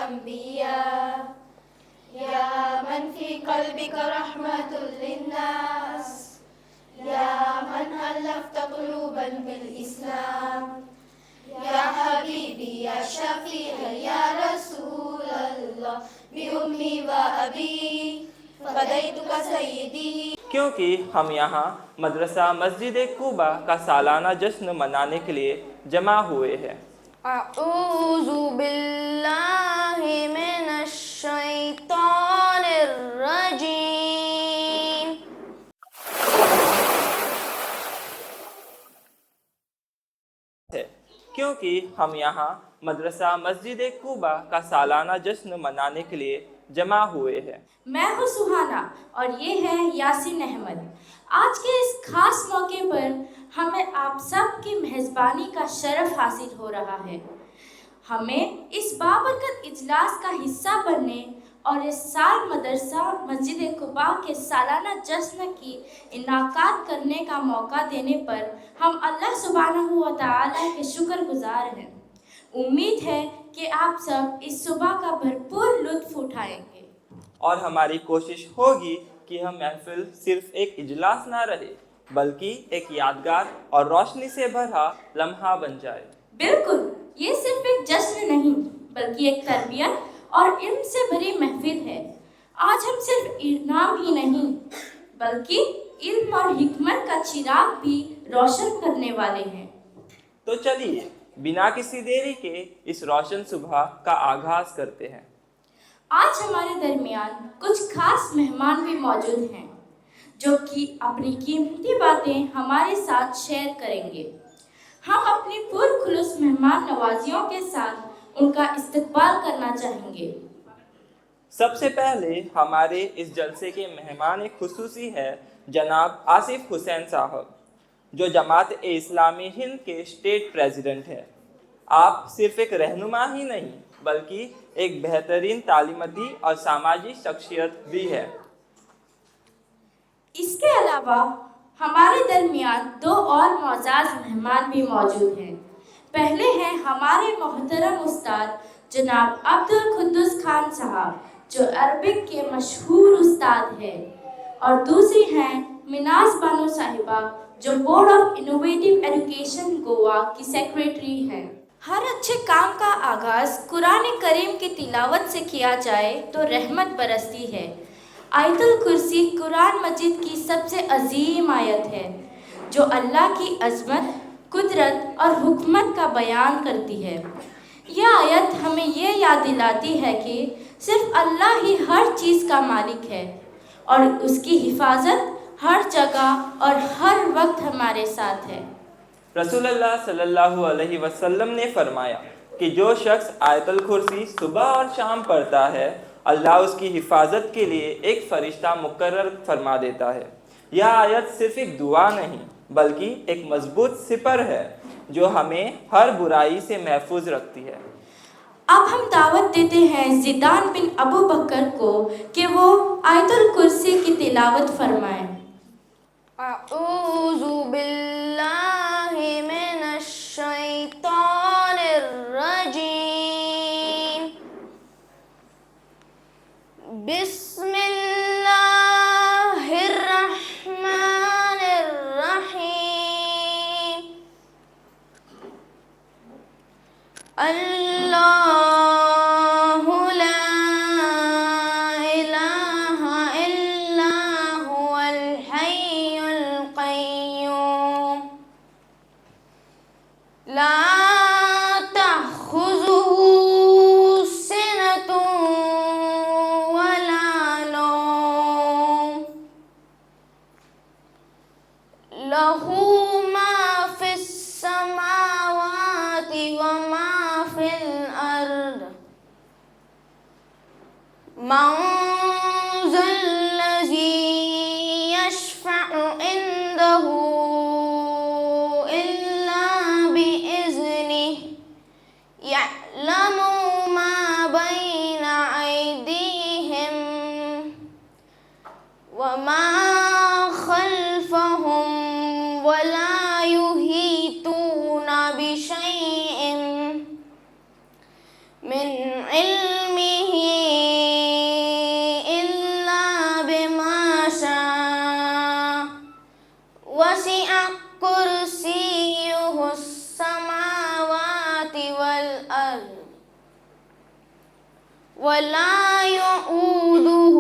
الأنبياء يا من في قلبك رحمة للناس يا من ألفت قلوبا بالإسلام يا حبيبي يا شفيعي يا رسول الله بأمي وأبي فديتك سيدي. کیونکہ ہم یہاں مدرسہ مسجد کوبہ کا سالانہ جشن منانے کے لیے جمع ہوئے ہیں. اعوذ باللہ من الشیطان الرجیم. کیونکہ ہم یہاں مدرسہ مسجد کوبہ کا سالانہ جشن منانے کے لیے جمع ہوئے ہیں. میں ہوں سہانا اور یہ ہے یاسین احمد. آج کے اس خاص موقع پر ہمیں آپ سب کی میزبانی کا شرف حاصل ہو رہا ہے. ہمیں اس بابرکت اجلاس کا حصہ بننے اور اس سال مدرسہ مسجد قباء کے سالانہ جشن کی انعقاد کرنے کا موقع دینے پر ہم اللہ سبحانہ و تعالیٰ کے شکر گزار ہیں. امید ہے کہ آپ سب اس صبح کا بھرپور لطف اٹھائیں گے اور ہماری کوشش ہوگی کہ ہم محفل صرف ایک اجلاس نہ رہے بلکہ ایک یادگار اور روشنی سے بھرا لمحہ بن جائے. بالکل، یہ صرف ایک جشن نہیں بلکہ ایک تربیت اور علم سے بھری محفل ہے. آج ہم صرف انعام ہی نہیں بلکہ علم اور حکمت کا چراغ بھی روشن کرنے والے ہیں. تو چلیے بنا کسی دیری کے اس روشن صبح کا آغاز کرتے ہیں. آج ہمارے درمیان کچھ خاص مہمان بھی موجود ہیں جو کہ اپنی قیمتی باتیں ہمارے ساتھ شیئر کریں گے. ہم اپنی پرخلوص مہمان نوازیوں کے ساتھ ان کا استقبال کرنا چاہیں گے. سب سے پہلے ہمارے اس جلسے کے مہمان خصوصی ہے جناب آصف حسین صاحب جو جماعت اسلامی ہند کے اسٹیٹ پریزیڈنٹ ہیں. آپ صرف ایک رہنما ہی نہیں بلکہ ایک بہترین تعلیماتی اور سماجی شخصیت بھی ہے. اس کے علاوہ ہمارے درمیان دو اور معزز مہمان بھی موجود ہیں. پہلے ہیں ہمارے محترم استاد جناب عبدالقدوس خان صاحب جو عربک کے مشہور استاد ہیں اور دوسری ہیں مناز بانو صاحبہ جو board of innovative education Goa کی سیکریٹری ہیں. ہر اچھے کام کا آغاز قرآن کریم کی تلاوت سے کیا جائے تو رحمت برستی ہے. آیت الکرسی قرآن مجید کی سب سے عظیم آیت ہے جو اللہ کی عظمت، قدرت اور حکمت کا بیان کرتی ہے. یہ آیت ہمیں یہ یاد دلاتی ہے کہ صرف اللہ ہی ہر چیز کا مالک ہے اور اس کی حفاظت ہر جگہ اور ہر وقت ہمارے ساتھ ہے. رسول اللہ صلی اللہ علیہ وسلم نے فرمایا کہ جو شخص آیت الکرسی صبح اور شام پڑھتا ہے اللہ اس کی حفاظت کے لیے ایک فرشتہ مقرر فرما دیتا ہے. یہ آیت صرف ایک دعا نہیں بلکہ ایک مضبوط سپر ہے جو ہمیں ہر برائی سے محفوظ رکھتی ہے. اب ہم دعوت دیتے ہیں زیدان بن ابو بکر کو کہ وہ آیت الکرسی کی تلاوت فرمائیں. اعوذ باللہ من الشیطان الرجیم. بسم اللہ الرحمن الرحیم. اللہ لا الہ الا هو الحی القیوم لا تأخذه سنة ولا نوم له ما في السماوات وما في الأرض من ذا الذي يشفع عنده إلا بإذنه يعلم ما بين أيديهم وما خلفهم ولا يحيطون بشيء من علمه والأرض ولا يؤوده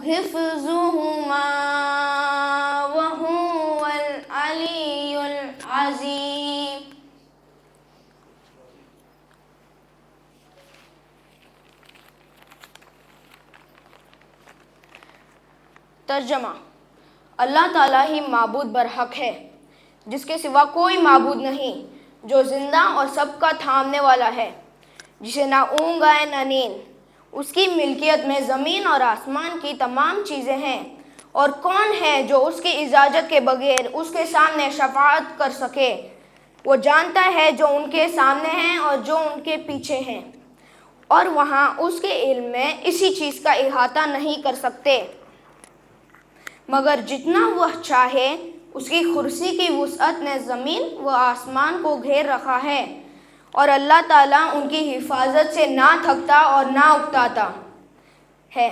حفظهما وهو العلي العظيم. ترجمہ: اللہ تعالیٰ ہی معبود برحق ہے، جس کے سوا کوئی معبود نہیں، جو زندہ اور سب کا تھامنے والا ہے، جسے نہ اونگ آئے نہ نیند. اس کی ملکیت میں زمین اور آسمان کی تمام چیزیں ہیں. اور کون ہے جو اس کی اجازت کے بغیر اس کے سامنے شفاعت کر سکے؟ وہ جانتا ہے جو ان کے سامنے ہیں اور جو ان کے پیچھے ہیں، اور وہاں اس کے علم میں اسی چیز کا احاطہ نہیں کر سکتے مگر جتنا وہ چاہے. اس کی کرسی کی وسعت نے زمین و آسمان کو گھیر رکھا ہے، اور اللہ تعالیٰ ان کی حفاظت سے نہ تھکتا اور نہ اکتاتا ہے.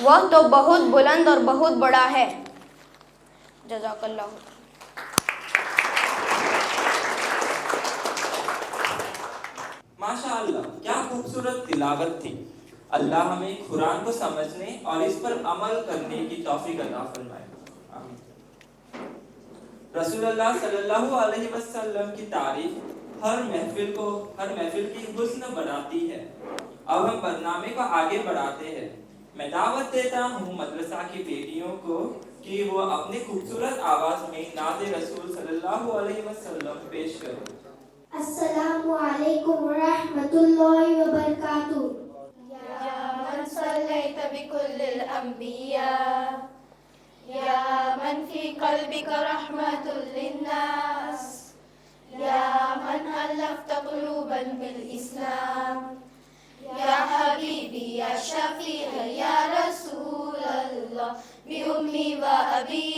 وہ تو بہت بلند اور بہت بڑا ہے. جزاک اللہ. ماشاء اللہ، کیا خوبصورت تلاوت تھی. اللہ ہمیں قرآن کو سمجھنے اور اس پر عمل کرنے کی توفیق عطا فرمائے. آمین. رسول اللہ صلی اللہ علیہ وسلم کی تعریف ہر محفل کی حسن بڑھاتی ہے. اب ہم برنامے کو آگے بڑھاتے ہیں. میں دعوت دیتا ہوں مدرسہ کی بیٹیوں کو کہ وہ اپنی خوبصورت آواز میں نعت رسول صلی اللہ علیہ وسلم پیش کریں. السلام علیکم ورحمۃ اللہ وبرکاتہ. یا من صلیت بکل الانبیاء، یا من فی قلبک رحمت للناس، یا من الفت قلوبا بالاسلام، یا حبیبی یا شفیع یا رسول اللہ، بأمی و ابی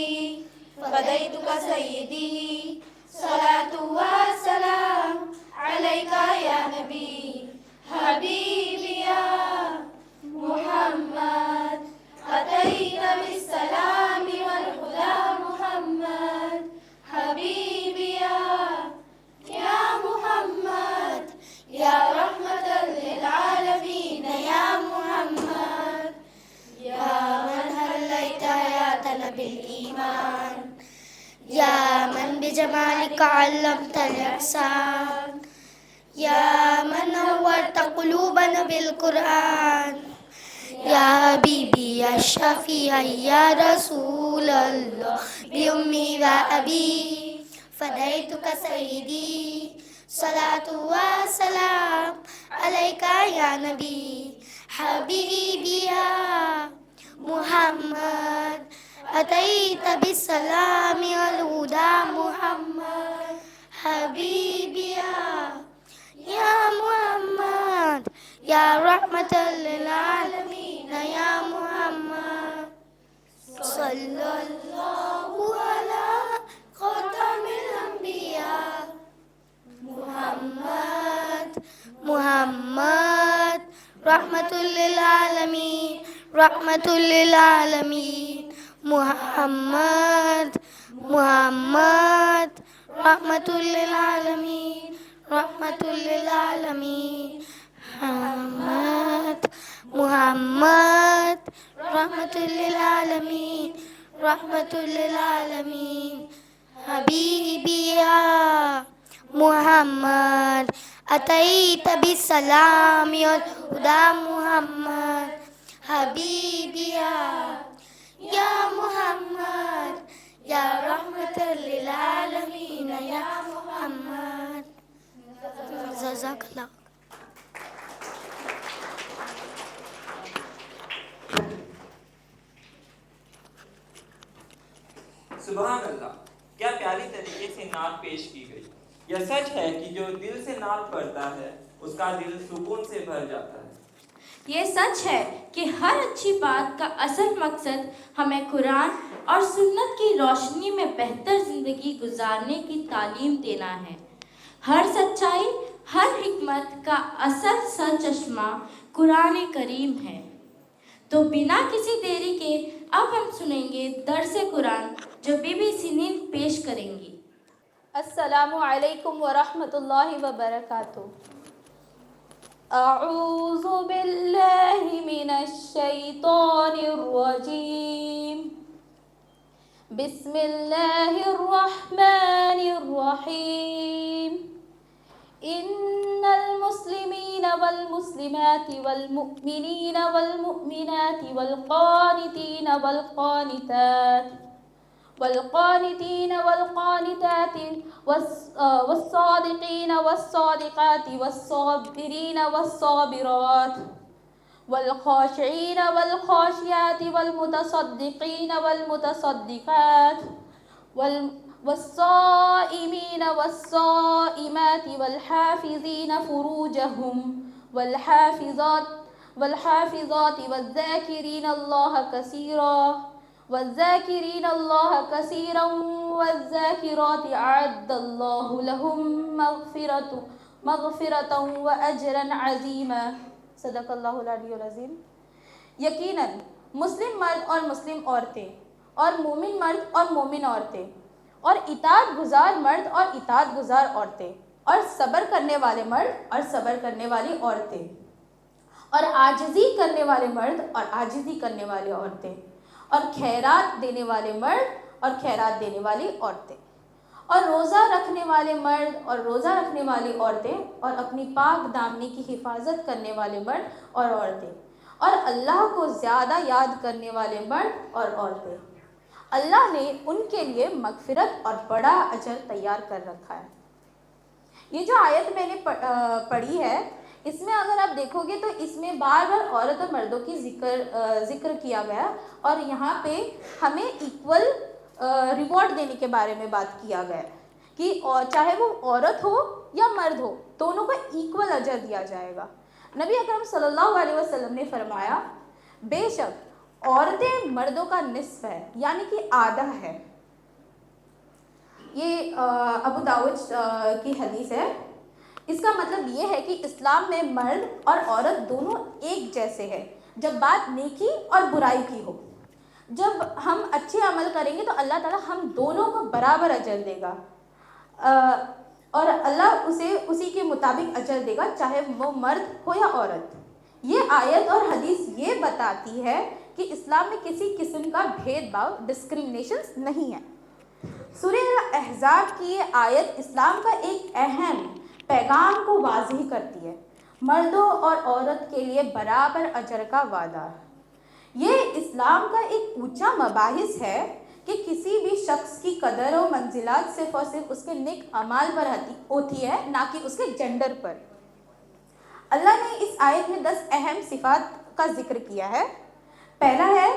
فدیتک سیدی، صلاۃ و سلام علیکہ یا نبی حبیبی یا محمد، أتيت بالسلام والهدى محمد حبيبي يا محمد، يا رحمة للعالمين يا محمد، يا من هليت حياتنا بالإيمان، يا من بجمالك علمت الإحسان، يا من نورت قلوبنا بالقرآن، یا حبیبی یا شفیع یا رسول اللہ، بأمی و ابی فدیتک سیدی، صلاۃ و سلام علیکہ یا نبی حبیبی یا محمد، أتیت بالسلام والہدی محمد حبیبی یا محمد، یا رحمت للعالمین یا محمد، صلی اللہ علی خاتم الانبیاء محمد. محمد رحمت للعالمین، رحمت للعالمین. محمد محمد رحمت للعالمین، رحمت للعالمین. محمد محمد رحمت للعالمین، رحمت للعالمین. حبیبی یا محمد، أتیت بالسلام والہدی محمد حبیبی یا محمد، یا رحمت للعالمین یا محمد. جزاک اللہ. سبحان اللہ، کیا پیاری طریقے سے نعت پیش کی گئی. یہ سچ ہے کہ جو دل سے نعت پڑھتا ہے اس کا دل سکون سے بھر جاتا ہے. یہ سچ ہے کہ ہر اچھی بات کا اصل مقصد ہمیں قرآن اور سنت کی روشنی میں بہتر زندگی گزارنے کی تعلیم دینا ہے. ہر سچائی، ہر حکمت کا اصل سرچشمہ قرآن کریم ہے. تو بنا کسی دیری کے اب ہم سنیں گے درس قرآن جو بی بی سنین پیش کریں گی. السلام علیکم ورحمۃ اللہ وبرکاتہ. اعوذ باللہ من الشیطان الرجیم. بسم اللہ الرحمن الرحیم. ان المسلمین والمسلمات والمؤمنین والمؤمنات والقانتین والقانتات والصادقین والصادقات والصابرین والصابرات والخاشعین والخاشعات والمتصدقین والمتصدقات والصائمین والصائمات والحافظین فروجهم والحافظات والذاکرین اللہ کثیرا والذاکرات اعد اللہ لهم مغفرۃ واجرا عظیما. صدق اللہ العلی العظیم. یقیناً مسلم مرد اور مسلم عورتیں اور مومن مرد اور مومن عورتیں اور اطاعت گزار مرد اور اطاعت گزار عورتیں اور صبر کرنے والے مرد اور صبر کرنے والی عورتیں اور عاجزی کرنے والے مرد اور عاجزی کرنے والی عورتیں اور خیرات دینے والے مرد اور خیرات دینے والی عورتیں اور روزہ رکھنے والے مرد اور روزہ رکھنے والی عورتیں اور اپنی پاک دامنی کی حفاظت کرنے والے مرد اور عورتیں اور اللہ کو زیادہ یاد کرنے والے مرد اور عورتیں. اللہ نے ان کے لیے مغفرت اور بڑا اجر تیار کر رکھا ہے. یہ جو آیت میں نے پڑھی ہے، اس میں اگر آپ دیکھو گے تو اس میں بار بار عورت اور مردوں کی ذکر کیا گیا اور یہاں پہ ہمیں ایکول ریوارڈ دینے کے بارے میں بات کیا گیا کہ چاہے وہ عورت ہو یا مرد ہو، دونوں کو ایکول اجر دیا جائے گا. نبی اکرم صلی اللہ علیہ وسلم نے فرمایا بے شک عورتیں مردوں کا نصف ہے، یعنی کہ آدھا ہے. یہ ابو داؤد کی حدیث ہے. اس کا مطلب یہ ہے کہ اسلام میں مرد اور عورت دونوں ایک جیسے ہیں جب بات نیکی اور برائی کی ہو. جب ہم اچھے عمل کریں گے تو اللہ تعالیٰ ہم دونوں کو برابر اجر دے گا اور اللہ اسے اسی کے مطابق اجر دے گا، چاہے وہ مرد ہو یا عورت. یہ آیت اور حدیث یہ بتاتی ہے کہ اسلام میں کسی قسم کا بھید بھاؤ ڈسکریمنیشن نہیں ہے. سورہ الاحزاب کی یہ آیت اسلام کا ایک اہم پیغام کو واضح کرتی ہے. مردوں اور عورت کے لیے برابر اجر کا وعدہ. یہ اسلام کا ایک اونچا مباحث ہے کہ کسی بھی شخص کی قدر و منزلات صرف اور صرف اس کے نیک اعمال پر ہوتی ہے، نہ کہ اس کے جنڈر پر. اللہ نے اس آیت میں 10 اہم صفات کا ذکر کیا ہے. پہلا ہے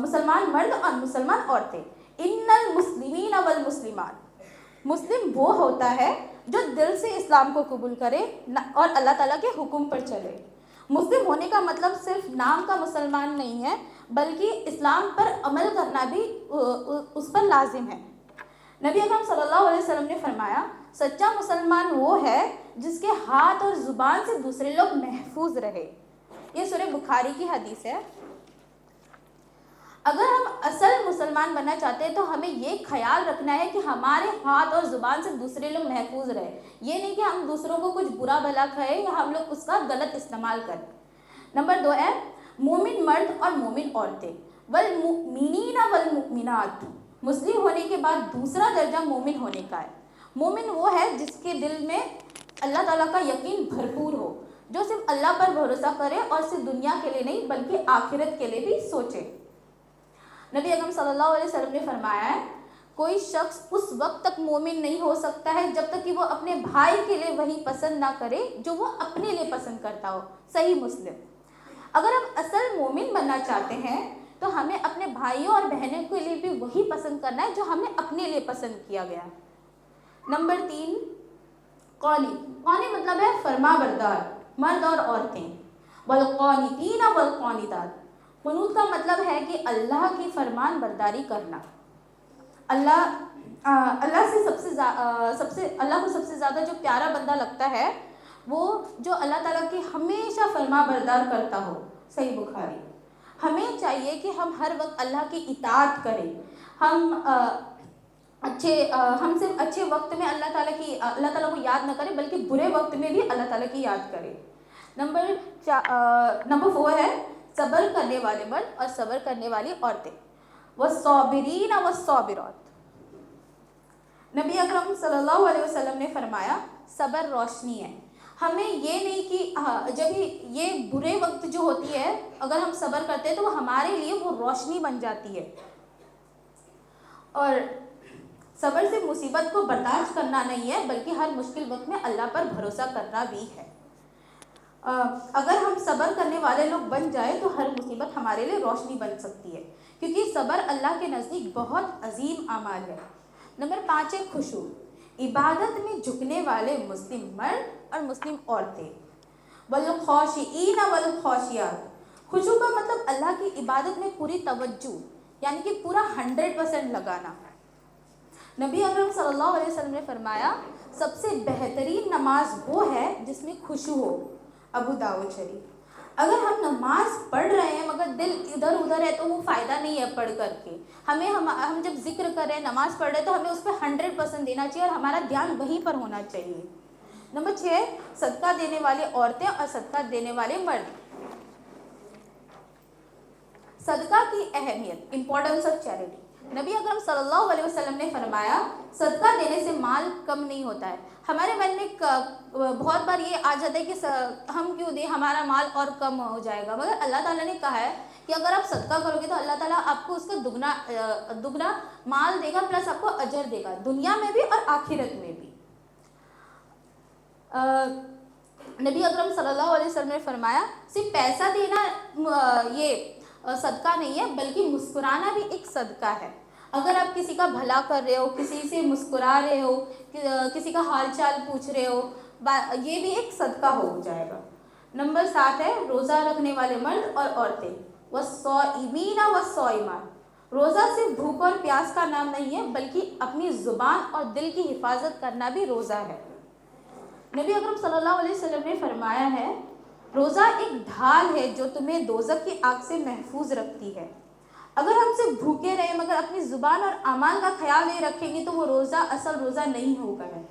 مسلمان مرد اور مسلمان عورتیں. ان المسلمین والمسلمات. مسلم وہ ہوتا ہے جو دل سے اسلام کو قبول کرے اور اللہ تعالیٰ کے حکم پر چلے. مسلم ہونے کا مطلب صرف نام کا مسلمان نہیں ہے، بلکہ اسلام پر عمل کرنا بھی اس پر لازم ہے. نبی اکرم صلی اللہ علیہ وسلم نے فرمایا سچا مسلمان وہ ہے جس کے ہاتھ اور زبان سے دوسرے لوگ محفوظ رہے. یہ سورہ بخاری کی حدیث ہے. اگر ہم اصل مسلمان بننا چاہتے ہیں تو ہمیں یہ خیال رکھنا ہے کہ ہمارے ہاتھ اور زبان سے دوسرے لوگ محفوظ رہے. یہ نہیں کہ ہم دوسروں کو کچھ برا بھلا کہیں یا ہم لوگ اس کا غلط استعمال کریں. نمبر 2 ہے مومن مرد اور مومن عورتیں. والمؤمنین والمؤمنات. مسلم ہونے کے بعد دوسرا درجہ مومن ہونے کا ہے. مومن وہ ہے جس کے دل میں اللہ تعالیٰ کا یقین بھرپور ہو، جو صرف اللہ پر بھروسہ کرے اور صرف دنیا کے لیے نہیں بلکہ آخرت کے لیے بھی سوچے. نبی اکرم صلی اللہ علیہ وسلم نے فرمایا ہے کوئی شخص اس وقت تک مومن نہیں ہو سکتا ہے جب تک کہ وہ اپنے بھائی کے لیے وہی پسند نہ کرے جو وہ اپنے لیے پسند کرتا ہو. صحیح مسلم. اگر ہم اصل مومن بننا چاہتے ہیں تو ہمیں اپنے بھائیوں اور بہنوں کے لیے بھی وہی پسند کرنا ہے جو ہمیں اپنے لیے پسند کیا گیا. نمبر 3 قانت. قانت مطلب ہے فرما بردار مرد اور عورتیں. والقانتین والقانتات. قنوت کا مطلب ہے کہ اللہ کی فرمان برداری کرنا. اللہ کو سب سے زیادہ جو پیارا بندہ لگتا ہے وہ جو اللہ تعالیٰ کی ہمیشہ فرما بردار کرتا ہو. صحیح بخاری. ہمیں چاہیے کہ ہم ہر وقت اللہ کی اطاعت کریں. ہم ہم صرف اچھے وقت میں اللہ تعالیٰ کو یاد نہ کریں بلکہ برے وقت میں بھی اللہ تعالیٰ کی یاد کریں۔ نمبر 4 ہے صبر کرنے والے مرد اور صبر کرنے والی عورتیں، والصابرین والصابرات۔ نبی اکرم صلی اللہ علیہ وسلم نے فرمایا صبر روشنی ہے۔ ہمیں یہ نہیں کہ جب یہ برے وقت جو ہوتی ہے اگر ہم صبر کرتے ہیں تو وہ ہمارے لیے وہ روشنی بن جاتی ہے، اور صبر سے مصیبت کو برداشت کرنا نہیں ہے بلکہ ہر مشکل وقت میں اللہ پر بھروسہ کرنا بھی ہے۔ اگر ہم صبر کرنے والے لوگ بن جائیں تو ہر مصیبت ہمارے لیے روشنی بن سکتی ہے، کیونکہ صبر اللہ کے نزدیک بہت عظیم اعمال ہے۔ نمبر 5 ہے خشوع، عبادت میں جھکنے والے مسلم مرد اور مسلم عورتیں، والخاشعین والخاشعات۔ خشوع کا مطلب اللہ کی عبادت میں پوری توجہ، یعنی کہ پورا 100% لگانا۔ نبی اکرم صلی اللہ علیہ وسلم نے فرمایا سب سے بہترین نماز وہ ہے جس میں خشوع ہو، ابو داؤد شریف۔ اگر ہم نماز پڑھ رہے ہیں مگر دل ادھر ادھر ہے تو وہ فائدہ نہیں ہے پڑھ کر کے۔ ہم جب ذکر کر رہے ہیں، نماز پڑھ رہے ہیں تو ہمیں اس پہ 100% دینا چاہیے اور ہمارا دھیان وہیں پر ہونا چاہیے۔ نمبر 6 صدقہ دینے والی عورتیں اور صدقہ دینے والے مرد۔ صدقہ کی اہمیت، امپورٹنس آف چیریٹی۔ نبی اکرم صلی اللہ علیہ وسلم نے فرمایا صدقہ دینے سے مال کم نہیں ہوتا ہے۔ ہمارے من میں بہت بار یہ آ جاتا ہے کہ ہم کیوں دیں، ہمارا مال اور کم ہو جائے گا، مگر اللہ تعالیٰ نے کہا ہے کہ اگر آپ صدقہ کرو گے تو اللہ تعالیٰ آپ کو اس کا دگنا مال دے گا، پلس آپ کو اجر دے گا، دنیا میں بھی اور آخرت میں بھی۔ نبی اکرم صلی اللہ علیہ وسلم نے فرمایا صرف پیسہ دینا یہ صدقہ نہیں ہے بلکہ مسکرانا بھی ایک صدقہ ہے۔ اگر آپ کسی کا بھلا کر رہے ہو، کسی سے مسکرا رہے ہو، کسی کا حال چال پوچھ رہے ہو، یہ بھی ایک صدقہ ہو جائے گا۔ نمبر 7 ہے روزہ رکھنے والے مرد اور عورتیں، والصائمین والصائمات۔ روزہ صرف بھوک اور پیاس کا نام نہیں ہے بلکہ اپنی زبان اور دل کی حفاظت کرنا بھی روزہ ہے۔ نبی اکرم صلی اللہ علیہ وسلم نے فرمایا ہے روزہ ایک ڈھال ہے جو تمہیں دوزخ کی آگ سے محفوظ رکھتی ہے۔ اگر ہم صرف بھوکے رہیں مگر اپنی زبان اور اعمال کا خیال نہیں رکھیں گے تو وہ روزہ اصل روزہ نہیں ہوگا ہے،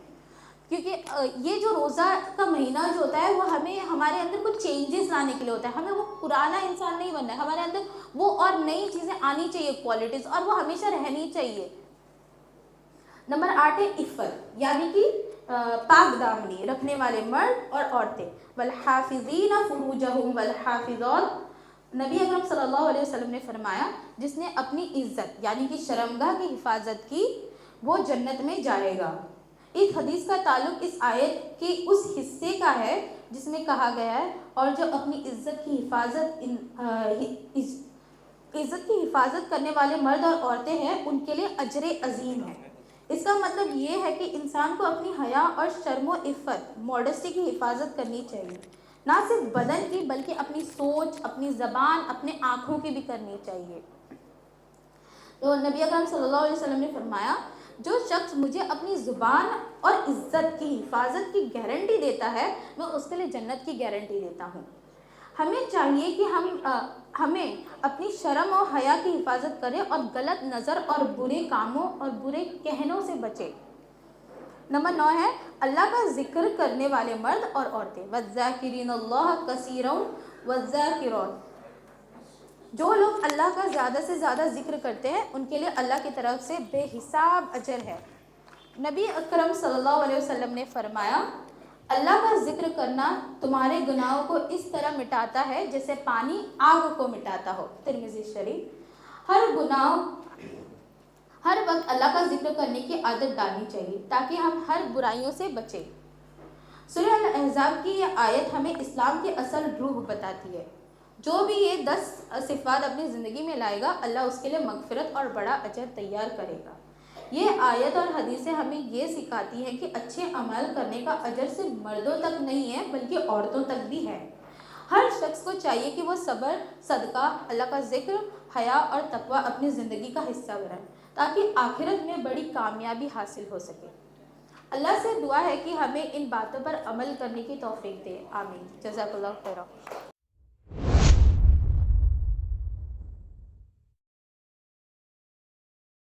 کیونکہ یہ جو روزہ کا مہینہ جو ہوتا ہے وہ ہمیں ہمارے اندر کچھ چینجز لانے کے لیے ہوتا ہے۔ ہمیں وہ پرانا انسان نہیں بننا ہے، ہمارے اندر وہ اور نئی چیزیں آنی چاہیے، کوالٹیز، اور وہ ہمیشہ رہنی چاہیے۔ نمبر 8 ہے عفت، یعنی کہ پاک دامنی رکھنے والے مرد اور عورتیں، والحافظین فروجہم والحافظات۔ نبی اکرم صلی اللہ علیہ وسلم نے فرمایا جس نے اپنی عزت یعنی کہ شرمگاہ کی حفاظت کی وہ جنت میں جائے گا۔ اس حدیث کا تعلق اس آیت کے اس حصے کا ہے جس میں کہا گیا ہے اور جو اپنی عزت کی حفاظت کرنے والے مرد اور عورتیں ہیں ان کے لیے اجر عظیم ہے۔ اس کا مطلب یہ ہے کہ انسان کو اپنی حیا اور شرم و عفت، موڈسٹی کی حفاظت کرنی چاہیے، نہ صرف بدن کی بلکہ اپنی سوچ، اپنی زبان، اپنے آنکھوں کی بھی کرنی چاہیے۔ تو نبی اکرم صلی اللہ علیہ وسلم نے فرمایا جو شخص مجھے اپنی زبان اور عزت کی حفاظت کی گارنٹی دیتا ہے میں اس کے لیے جنت کی گارنٹی دیتا ہوں۔ ہمیں چاہیے کہ ہمیں اپنی شرم و حیا کی حفاظت کریں اور غلط نظر اور برے کاموں اور برے کہنوں سے بچیں۔ نمبر 9 ہے اللہ کا ذکر کرنے والے مرد اور عورتیں، والذاکرین اللہ کثیرا والذاکرات۔ جو لوگ اللہ کا زیادہ سے زیادہ ذکر کرتے ہیں ان کے لیے اللہ کی طرف سے بے حساب اجر ہے۔ نبی اکرم صلی اللہ علیہ وسلم نے فرمایا اللہ کا ذکر کرنا تمہارے گناہوں کو اس طرح مٹاتا ہے جیسے پانی آگ کو مٹاتا ہو، ترمذی شریف۔ ہر وقت اللہ کا ذکر کرنے کی عادت ڈالنی چاہیے تاکہ ہم ہر برائیوں سے بچیں۔ سورہ الاحزاب کی یہ آیت ہمیں اسلام کی اصل روح بتاتی ہے۔ جو بھی یہ 10 صفات اپنی زندگی میں لائے گا اللہ اس کے لیے مغفرت اور بڑا اجر تیار کرے گا۔ یہ آیت اور حدیثیں ہمیں یہ سکھاتی ہیں کہ اچھے عمل کرنے کا اجر صرف مردوں تک نہیں ہے بلکہ عورتوں تک بھی ہے۔ ہر شخص کو چاہیے کہ وہ صبر، صدقہ، اللہ کا ذکر، حیا اور تقوی اپنی زندگی کا حصہ بنائے تاکہ آخرت میں بڑی کامیابی حاصل ہو سکے۔ اللہ سے دعا ہے کہ ہمیں ان باتوں پر عمل کرنے کی توفیق دے، آمین۔ جزاک اللہ خیرا۔